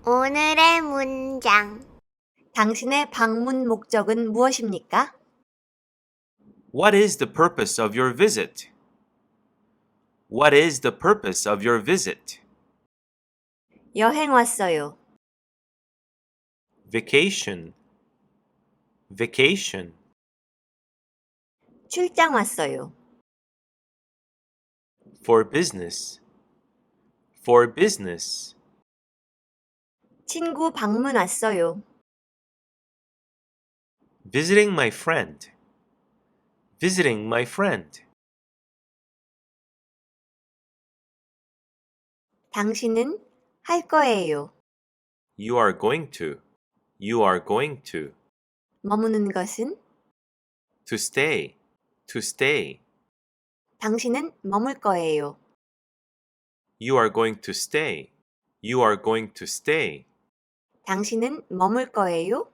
오늘의 문장. 당신의 방문 목적은 무엇입니까? What is the purpose of your visit? What is the purpose of your visit? 여행 왔어요. Vacation. Vacation. 출장 왔어요. For business. For business. 친구 방문 왔어요. Visiting my friend. Visiting my friend. 당신은 할 거예요. You are going to. You are going to. 머무는 것은 To stay. To stay. 당신은 머물 거예요. You are going to stay. You are going to stay. 당신은 머물 거예요?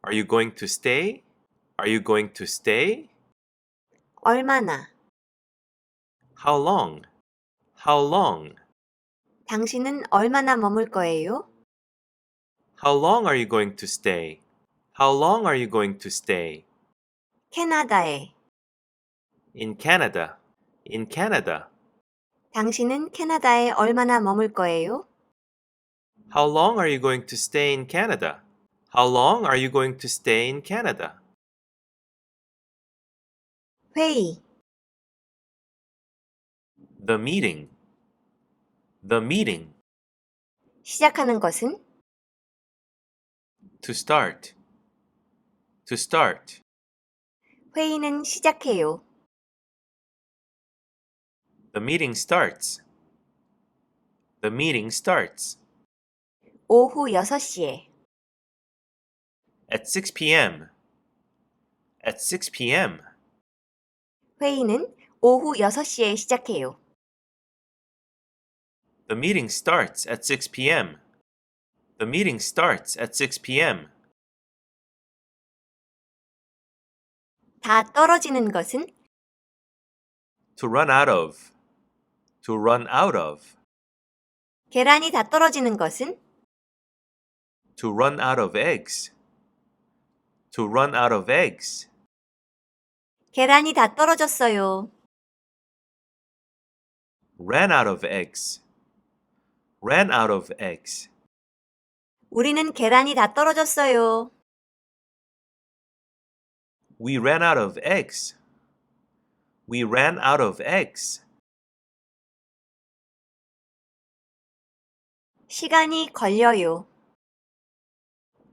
Are you going to stay? Are you going to stay? 얼마나? How long? How long? 당신은 얼마나 머물 거예요? How long are you going to stay? How long are you going to stay? 캐나다에. In Canada. In Canada. 당신은 캐나다에 얼마나 머물 거예요? How long are you going to stay in Canada? How long are you going to stay in Canada? 회의. The meeting. The meeting. 시작하는 것은 To start. To start. 회의는 시작해요. The meeting starts. The meeting starts. 오후 6시에. At 6 p.m. At 6 p.m. 회의는 오후 6시에 시작해요. The meeting starts at 6 p.m. The meeting starts at 6 p.m. 다 떨어지는 것은 To run out of. To run out of. 계란이 다 떨어지는 것은 To run out of eggs. To run out of eggs. 계란이 다 떨어졌어요. Ran out of eggs. Ran out of eggs. 우리는 계란이 다 떨어졌어요. We ran out of eggs. We ran out of eggs. 시간이 걸려요.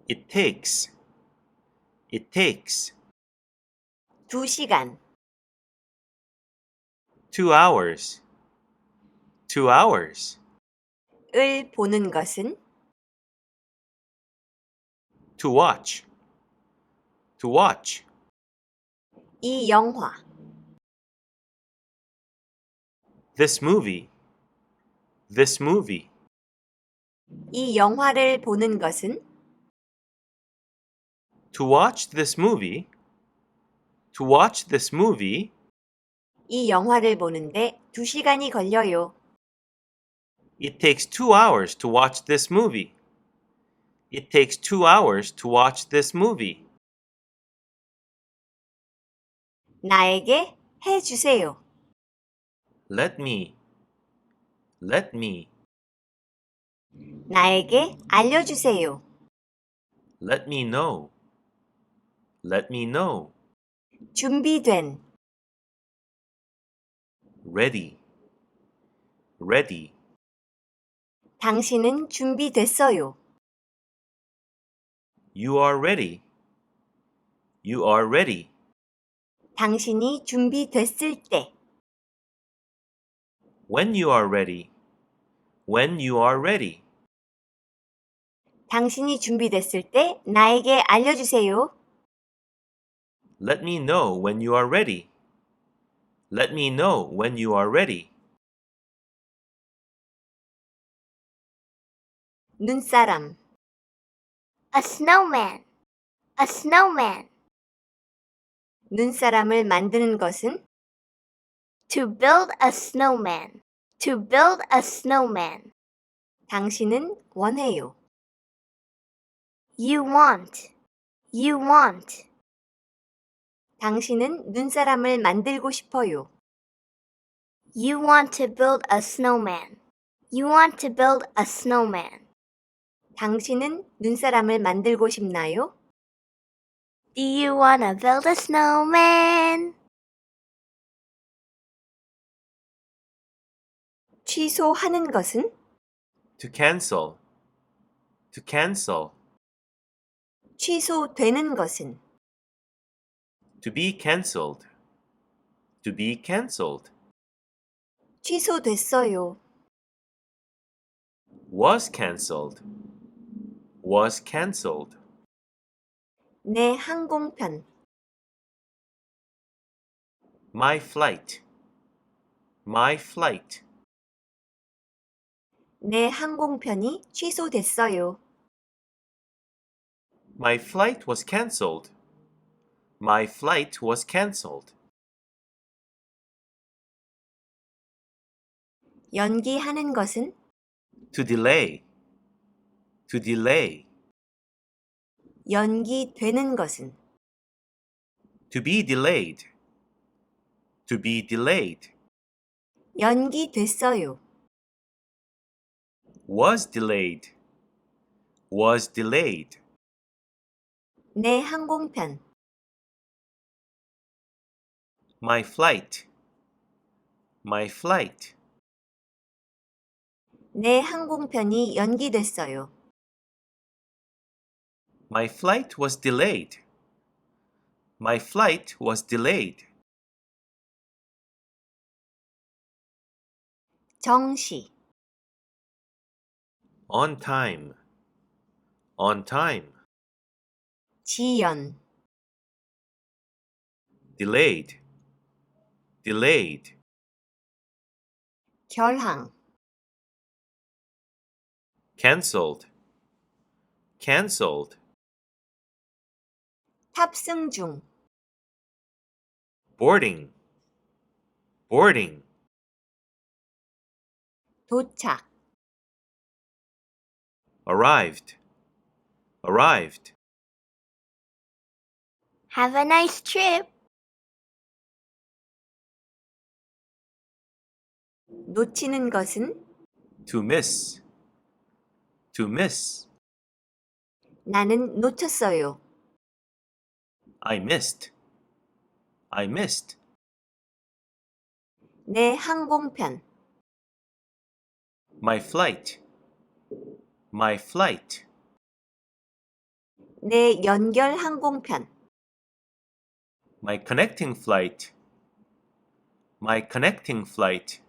It takes. It takes. 2시간. 2 hours. 2 hours. 을 보는 것은 To watch. To watch. 이 영화. This movie. This movie. 이 영화를 보는 것은 To watch this movie. To watch this movie. 이 영화를 보는데 2시간이 걸려요. It takes 2 hours to watch this movie. It takes 2 hours to watch this movie. 나에게 해 주세요. Let me. Let me. 나에게 알려 주세요. Let me know. Let me know. 준비된 Ready. Ready. 당신은 준비됐어요. You are ready. You are ready. 당신이 준비됐을 때 When you are ready. When you are ready. 당신이 준비됐을 때 나에게 알려 주세요. Let me know when you are ready. Let me know when you are ready. 눈사람. A snowman. A snowman. 눈사람을 만드는 것은 To build a snowman. To build a snowman. 당신은 원해요. You want. You want. 당신은 눈사람을 만들고 싶어요. You want to build a snowman. You want to build a snowman. 당신은 눈사람을 만들고 싶나요? Do you want to build a snowman? 취소하는 것은 To cancel. To cancel. 취소되는 것은 To be cancelled. To be cancelled. 취소됐어요. Was cancelled. Was cancelled. 내 항공편, My flight. My flight. 내 항공편이 취소됐어요. My flight was cancelled. My flight was cancelled. 연기하는 것은 To delay. To delay. 연기되는 것은 To be delayed. To be delayed. 연기됐어요. Was delayed. Was delayed. 내 항공편, My flight. My flight. 내 항공편이 연기됐어요. My flight was delayed. My flight was delayed. 정시, On time. On time. 지연, Delayed. Delayed. 결항, Cancelled. Cancelled. 탑승 중, Boarding. Boarding. 도착, Arrived. Arrived. Have a nice trip. 놓치는 것은 To miss. To miss. 나는 놓쳤어요. I missed. I missed. 내 항공편, My flight. My flight. 내 연결 항공편, My connecting flight. My connecting flight.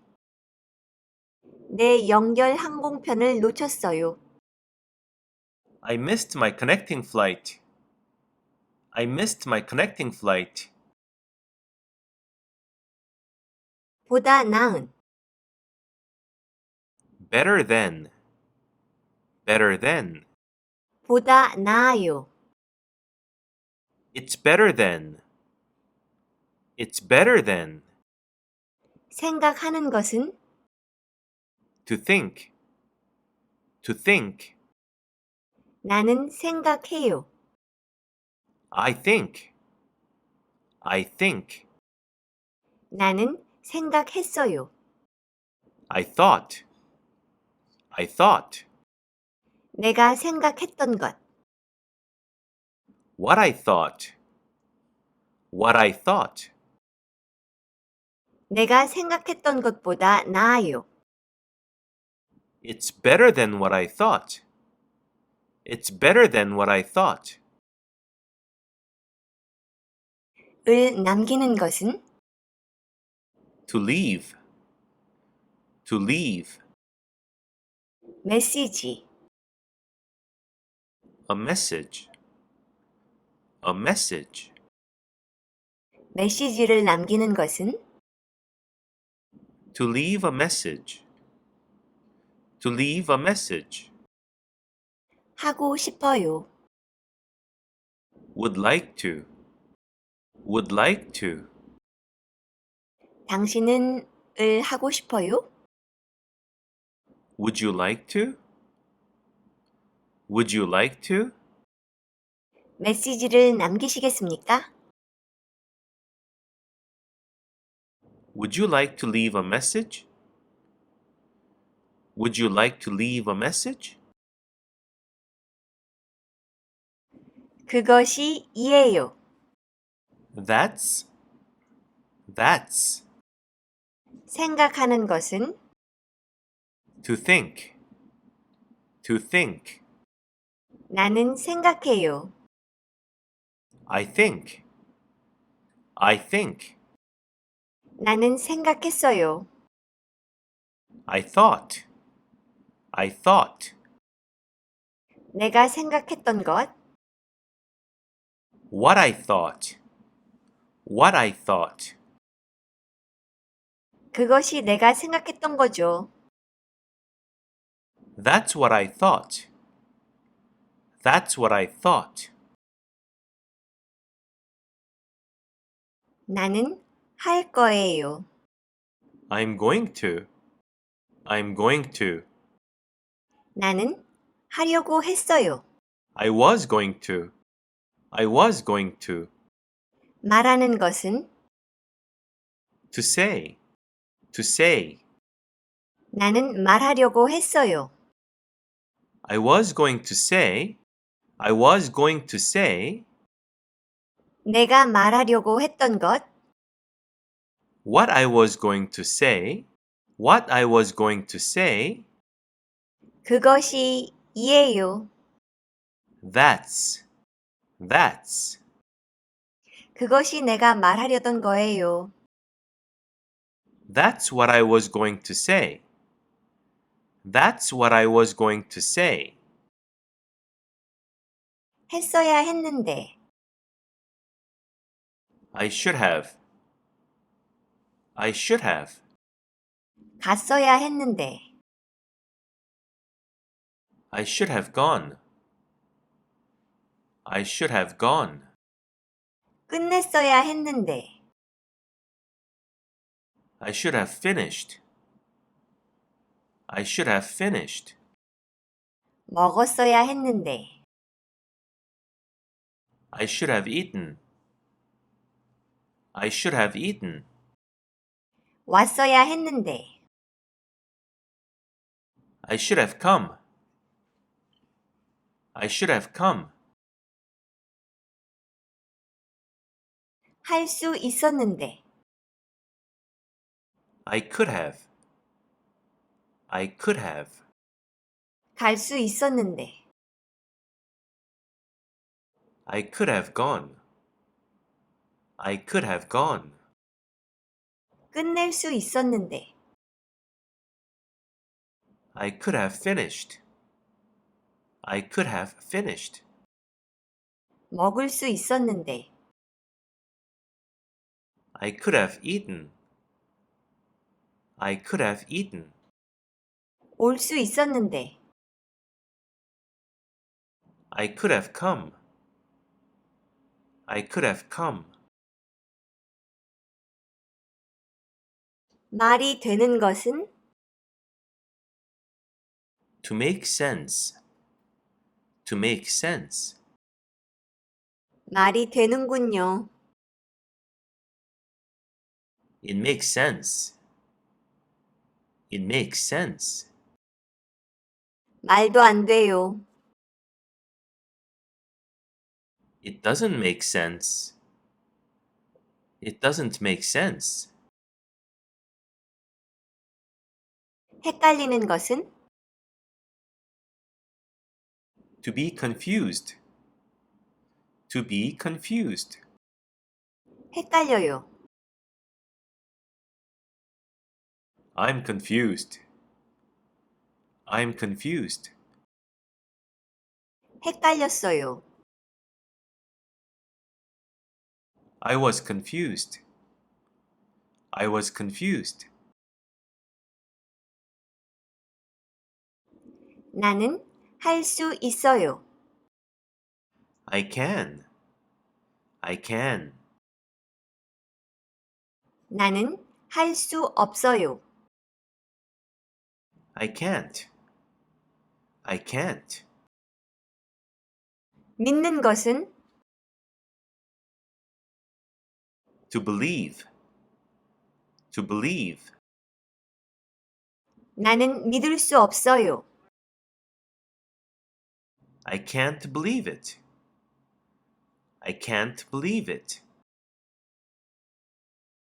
내 연결 항공편을 놓쳤어요. I missed my connecting flight. I missed my connecting flight. 보다 나은, Better than. Better than. 보다 나아요. It's better than. It's better than. 생각하는 것은 To think. To think. 나는 생각해요. I think. I think. 나는 생각했어요. I thought. I thought. 내가 생각했던 것, What I thought. What I thought. 내가 생각했던 것보다 나아요. It's better than what I thought. It's better than what I thought. 을 남기는 것은 To leave. To leave. 메시지, A message. A message. 메시지를 남기는 것은 To leave a message. To leave a message. 하고 싶어요. Would like to. Would like to. 당신은 을 하고 싶어요? Would you like to? Would you like to? 메시지를 남기시겠습니까? Would you like to leave a message? Would you like to leave a message? 그것이 이에요. That's 생각하는 것은 to think. To think. 나는 생각해요. I think. I think. 나는 생각했어요. I thought. I thought. 내가 생각했던 것, What I thought. What I thought. 그것이 내가 생각했던 거죠. That's what I thought. That's what I thought. 나는 할 거예요. I'm going to. I'm going to. 나는 하려고 했어요. I was going to. I was going to. 말하는 것은 To say. To say. 나는 말하려고 했어요. I was going to say. I was going to say. 내가 말하려고 했던 것, What I was going to say. What I was going to say. 그것이 이에요. That's. 그것이 내가 말하려던 거예요. That's what I was going to say. That's what I was going to say. 했어야 했는데, I should have. I should have. 갔어야 했는데, I should have gone. I should have gone. 끝냈어야 했는데, I should have finished. I should have finished. 먹었어야 했는데, I should have eaten. I should have eaten. 왔어야 했는데, I should have come. I should have come. 할 수 있었는데, I could have. I could have. 갈 수 있었는데, I could have gone. I could have gone. 끝낼 수 있었는데, I could have finished. I could have finished. 먹을 수 있었는데, I could have eaten. I could have eaten. 올 수 있었는데, I could have come. I could have come. 말이 되는 것은 To make sense. To make sense. 말이 되는군요. It makes sense. It makes sense. 말도 안 돼요. It doesn't make sense. It doesn't make sense. 헷갈리는 것은 To be confused. To be confused. 헷갈려요. I'm confused. I'm confused. 헷갈렸어요. I was confused. I was confused. 나는 할 수 있어요. I can. I can. 나는 할 수 없어요. I can't. I can't. 믿는 것은 To believe. To believe. 나는 믿을 수 없어요. I can't believe it. I can't believe it.